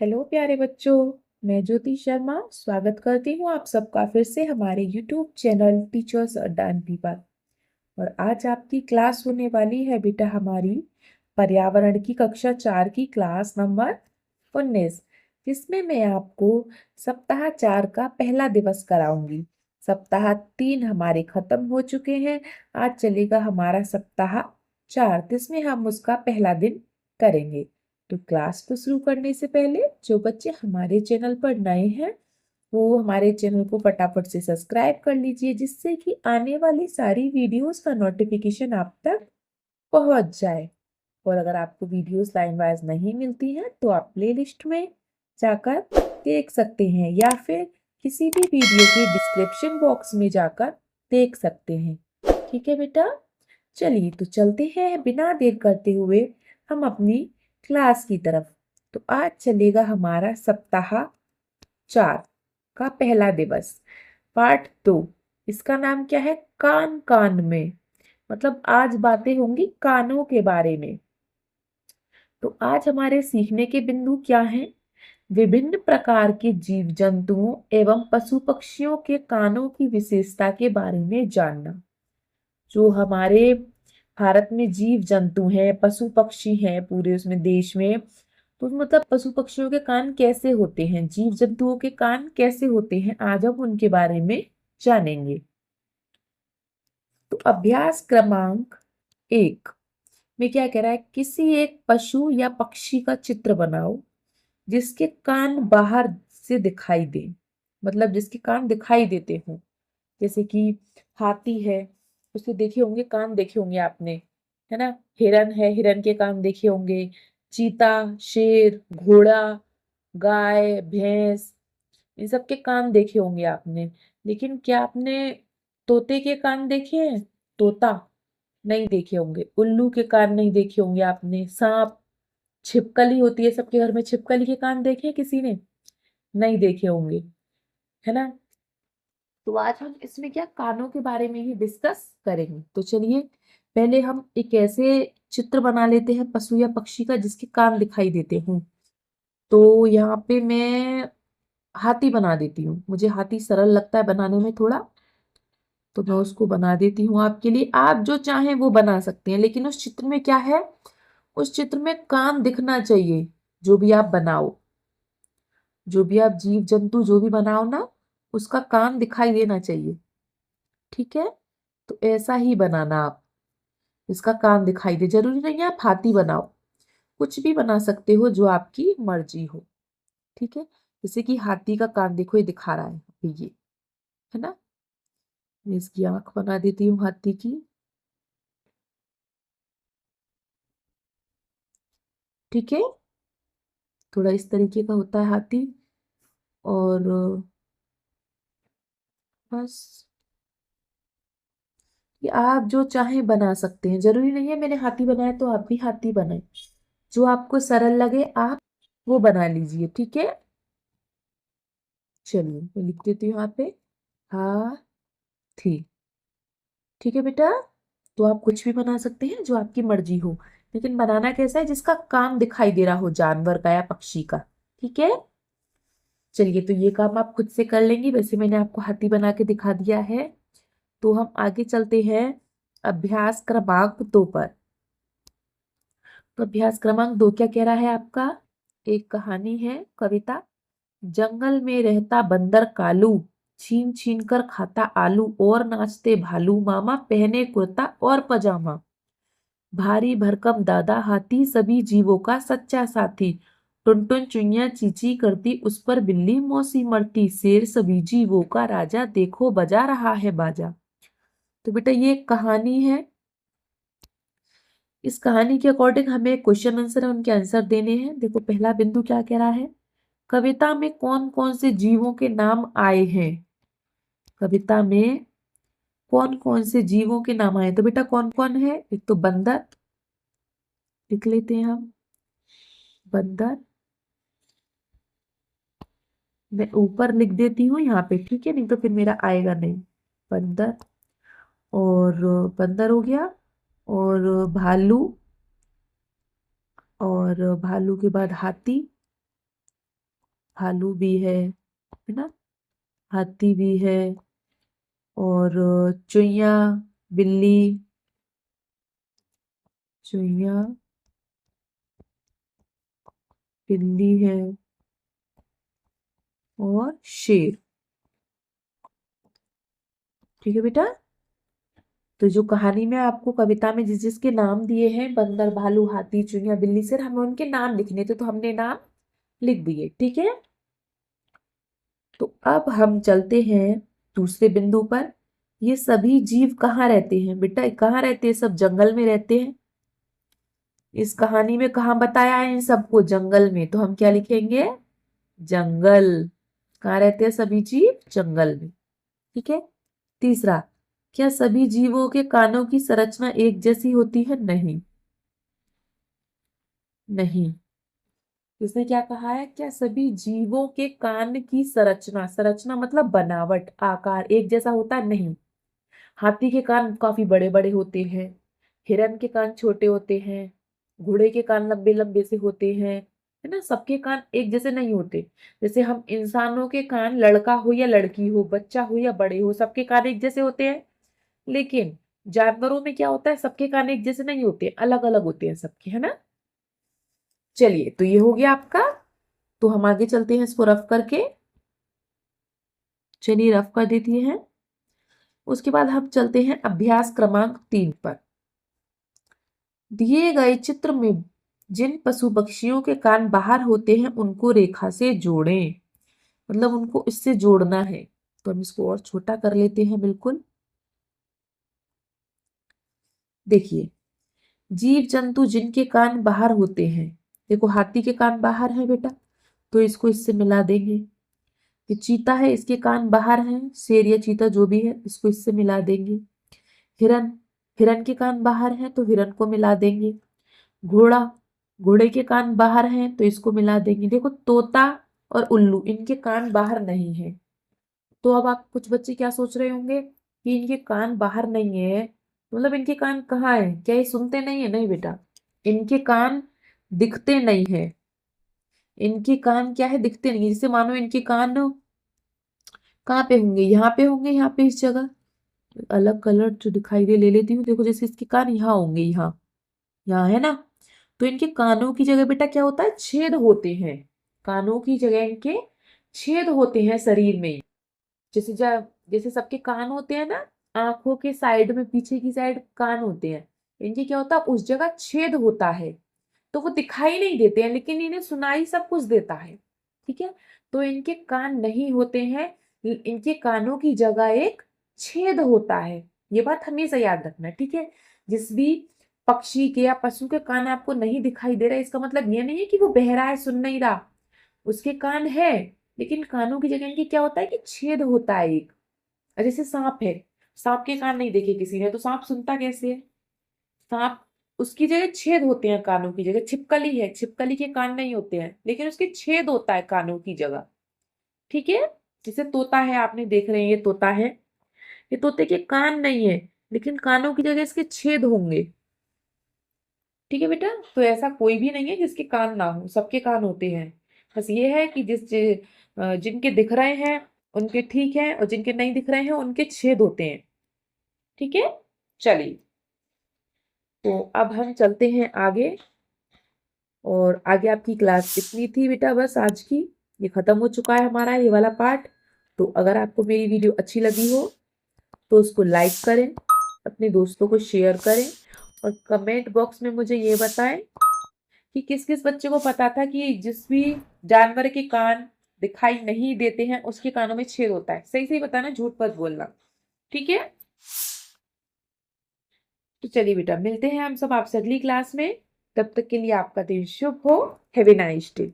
Hello प्यारे बच्चों। मैं ज्योति शर्मा स्वागत करती हूँ आप सबका फिर से हमारे यूट्यूब चैनल टीचर्स अड्डा एनपी पर। और आज आपकी क्लास होने वाली है बेटा हमारी पर्यावरण की कक्षा 4 की क्लास नंबर 19, जिसमें मैं आपको सप्ताह 4 का पहला दिवस कराऊंगी। सप्ताह 3 हमारे खत्म हो चुके हैं। आज चलेगा हमारा सप्ताह 4, जिसमें हम उसका पहला दिन करेंगे। तो क्लास को शुरू करने से पहले जो बच्चे हमारे चैनल पर नए हैं वो हमारे चैनल को फटाफट से सब्सक्राइब कर लीजिए, जिससे कि आने वाली सारी वीडियोस का नोटिफिकेशन आप तक पहुंच जाए। और अगर आपको वीडियोस लाइन वाइज नहीं मिलती हैं तो आप प्लेलिस्ट में जाकर देख सकते हैं या फिर किसी भी वीडियो के डिस्क्रिप्शन बॉक्स में जाकर देख सकते हैं। ठीक है बेटा, चलिए तो चलते हैं बिना देर करते हुए हम अपनी क्लास की तरफ। तो आज चलेगा हमारा सप्ताह 4 का पहला दिवस, पार्ट 2। इसका नाम क्या है? कान कान में। मतलब आज बातें होंगी कानों के बारे में। तो आज हमारे सीखने के बिंदु क्या हैं? विभिन्न प्रकार के जीव जंतुओं एवं पशु पक्षियों के कानों की विशेषता के बारे में जानना। जो हमारे भारत में जीव जंतु हैं, पशु पक्षी हैं पूरे उसमें देश में, तो मतलब पशु पक्षियों के कान कैसे होते हैं, जीव जंतुओं के कान कैसे होते हैं, आज हम उनके बारे में जानेंगे। तो अभ्यास क्रमांक 1 में क्या कह रहा है? किसी एक पशु या पक्षी का चित्र बनाओ जिसके कान बाहर से दिखाई दे, मतलब जिसके कान दिखाई देते हों। जैसे कि हाथी है, उसके देखे होंगे कान, देखे होंगे आपने, है ना। हिरन है, हिरन के कान देखे होंगे। चीता, शेर, घोड़ा, गाय, भैंस, इन सब के कान देखे होंगे आपने। लेकिन क्या आपने तोते के कान देखे हैं? तोता नहीं देखे होंगे। उल्लू के कान नहीं देखे होंगे आपने। सांप, छिपकली होती है सबके घर में, छिपकली के कान देखे हैं किसी ने? नहीं देखे होंगे, है ना। तो आज हम इसमें क्या कानों के बारे में ही डिस्कस करेंगे। तो चलिए पहले हम एक ऐसे चित्र बना लेते हैं पशु या पक्षी का जिसके कान दिखाई देते हों। तो यहाँ पे मैं हाथी बना देती हूँ, मुझे हाथी सरल लगता है बनाने में थोड़ा, तो मैं उसको बना देती हूँ आपके लिए। आप जो चाहें वो बना सकते हैं, लेकिन उस चित्र में क्या है? उस चित्र में कान दिखना चाहिए। जो भी आप बनाओ, जो भी आप जीव जंतु जो भी बनाओ ना, उसका कान दिखाई देना चाहिए। ठीक है, तो ऐसा ही बनाना आप, इसका कान दिखाई दे। जरूरी नहीं है आप हाथी बनाओ, कुछ भी बना सकते हो जो आपकी मर्जी हो। ठीक है, जैसे कि हाथी का कान देखो, ये दिखा रहा है ये, है ना। मैं इसकी आंख बना देती हूँ हाथी की। ठीक है, थोड़ा इस तरीके का होता है हाथी। और बस, ये आप जो चाहें बना सकते हैं, जरूरी नहीं है मैंने हाथी बनाया तो आप भी हाथी बनाए। जो आपको सरल लगे आप वो बना लीजिए। ठीक है, चलिए मैं लिख देती हूँ यहाँ पे हाथी। ठीक है बेटा, तो आप कुछ भी बना सकते हैं जो आपकी मर्जी हो, लेकिन बनाना कैसा है? जिसका कान दिखाई दे रहा हो, जानवर का या पक्षी का। ठीक है, चलिए तो ये काम आप खुद से कर लेंगी। वैसे मैंने आपको हाथी बना के दिखा दिया है। तो हम आगे चलते हैं अभ्यास क्रमांक 2 पर। तो अभ्यास क्रमांक 2 क्या कह रहा है आपका? एक कहानी है, कविता। जंगल में रहता बंदर कालू, छीन छीन कर खाता आलू, और नाचते भालू, मामा पहने कुर्ता और पजामा। भारी भरकम दादा हाथी, सभी जीवों का सच्चा साथी। टुनटुन चुईया चींची करती, उस पर बिल्ली मौसी मरती। शेर सभी जीवों का राजा, देखो बजा रहा है बाजा। तो बेटा ये एक कहानी है। इस कहानी के अकॉर्डिंग हमें क्वेश्चन आंसर है, उनके आंसर देने हैं। देखो पहला बिंदु क्या कह रहा है? कविता में कौन कौन से जीवों के नाम आए हैं? कविता में कौन कौन से जीवों के नाम आए? तो बेटा कौन कौन है? एक तो बंदर, लिख लेते हैं हम, बंदर। मैं ऊपर लिख देती हूँ यहाँ पे, ठीक है, नहीं तो फिर मेरा आएगा नहीं। बंदर, और बंदर हो गया, और भालू, और भालू के बाद हाथी, भालू भी है ना, हाथी भी है, और चुईया, बिल्ली, चुईया, बिल्ली है और शेर। ठीक है बेटा। तो जो कहानी में आपको कविता में जिस जिसके नाम दिए हैं, बंदर, भालू, हाथी, चुईया, बिल्ली, शेर, हमें उनके नाम लिखने थे, तो हमने नाम लिख दिए। ठीक है। तो अब हम चलते हैं दूसरे बिंदु पर। ये सभी जीव कहाँ रहते हैं बेटा? कहाँ रहते हैं? सब जंगल में रहते हैं। इस कहानी में कहाँ बताया है इन सबको? जंगल में। तो हम क्या लिखेंगे? जंगल। कहाँ रहते हैं सभी जीव? जंगल में। ठीक है। तीसरा, क्या सभी जीवों के कानों की संरचना एक जैसी होती है? नहीं। नहीं। इसने क्या कहा है? क्या सभी जीवों के कान की संरचना, संरचना मतलब बनावट, आकार एक जैसा होता है? नहीं। हाथी के कान काफी बड़े बड़े होते हैं, हिरन के कान छोटे होते हैं, घोड़े के कान लंबे लंबे से होते हैं, है ना। सबके कान एक जैसे नहीं होते। जैसे हम इंसानों के कान, लड़का हो या लड़की हो, बच्चा हो या बड़े हो, सबके कान एक जैसे होते हैं। लेकिन जानवरों में क्या होता है? सबके कान एक जैसे नहीं होते, अलग अलग होते हैं सबके, है ना। चलिए, तो ये हो गया आपका। तो हम आगे चलते हैं इसको रफ करके। चलिए, रफ कर देती हैं। उसके बाद हम चलते हैं अभ्यास क्रमांक 3 पर। दिए गए चित्र में जिन पशु पक्षियों के कान बाहर होते हैं उनको रेखा से जोड़ें। मतलब उनको इससे जोड़ना है। तो हम इसको और छोटा कर लेते हैं। बिल्कुल देखिए, जीव जंतु जिनके कान बाहर होते हैं। देखो, हाथी के कान बाहर है बेटा, तो इसको इससे मिला देंगे। ये चीता है, इसके कान बाहर हैं। शेर या चीता जो भी है, इसको इससे मिला देंगे। हिरन, हिरन के कान बाहर हैं, तो हिरन को मिला देंगे। घोड़ा, घोड़े के कान बाहर हैं, तो इसको मिला देंगे। देखो, तोता और उल्लू, इनके कान बाहर नहीं है। तो अब आप कुछ बच्चे क्या सोच रहे होंगे कि इनके कान बाहर नहीं है, मतलब इनके कान कहाँ है? क्या ये सुनते नहीं है? नहीं बेटा, इनके कान दिखते नहीं है। इनके कान क्या है? दिखते नहीं है। जैसे मानो इनके कान कहाँ पे होंगे? यहाँ पे होंगे, यहाँ पे इस जगह। अलग कलर जो दिखाई दे ले लेती हूँ। देखो, जैसे इसके कान यहाँ होंगे, यहाँ, यहाँ है ना। तो इनके कानों की जगह बेटा क्या होता है? छेद होते हैं। कानों की जगह इनके छेद होते हैं शरीर में। जैसे जैसे सबके कान होते हैं ना, आंखों के साइड में पीछे की साइड कान होते हैं, इनके क्या होता है? उस जगह छेद होता है। तो वो दिखाई नहीं देते हैं, लेकिन इन्हें सुनाई सब कुछ देता है। ठीक है। तो इनके कान नहीं होते हैं, इनके कानों की जगह एक छेद होता है। ये बात हमेशा याद रखना। ठीक है। जिस भी पक्षी के या पशु के कान आपको नहीं दिखाई दे रहा है, इसका मतलब ये नहीं है कि वो बहरा है, सुन नहीं रहा। उसके कान है, लेकिन कानों की जगह इनके क्या होता है कि छेद होता है एक। जैसे सांप है, सांप के कान नहीं देखे किसी ने, तो सांप सुनता कैसे है? सांप, उसकी जगह छेद होते हैं कानों की जगह। छिपकली है, छिपकली के कान नहीं होते हैं, लेकिन उसके छेद होता है कानों की जगह। ठीक है। जैसे तोता है, आपने देख रहे हैं, ये तोता है, ये तोते के कान नहीं है, लेकिन कानों की जगह इसके छेद होंगे। ठीक है बेटा। तो ऐसा कोई भी नहीं है जिसके कान ना हो, सबके कान होते हैं। बस ये है कि जिनके दिख रहे हैं उनके ठीक है, और जिनके नहीं दिख रहे हैं उनके छेद होते हैं। ठीक है। चलिए, तो अब हम चलते हैं आगे। और आगे आपकी क्लास इतनी थी बेटा, बस आज की ये खत्म हो चुका है हमारा ये वाला पार्ट। तो अगर आपको मेरी वीडियो अच्छी लगी हो तो उसको लाइक करें, अपने दोस्तों को शेयर करें, और कमेंट बॉक्स में मुझे ये बताएं कि किस किस बच्चे को पता था कि जिस भी जानवर के कान दिखाई नहीं देते हैं उसके कानों में छेद होता है। सही सही बताना, झूठ मत बोलना। ठीक है। तो चलिए बेटा, मिलते हैं हम सब आपसे अगली क्लास में। तब तक के लिए आपका दिन शुभ हो। Have a nice day.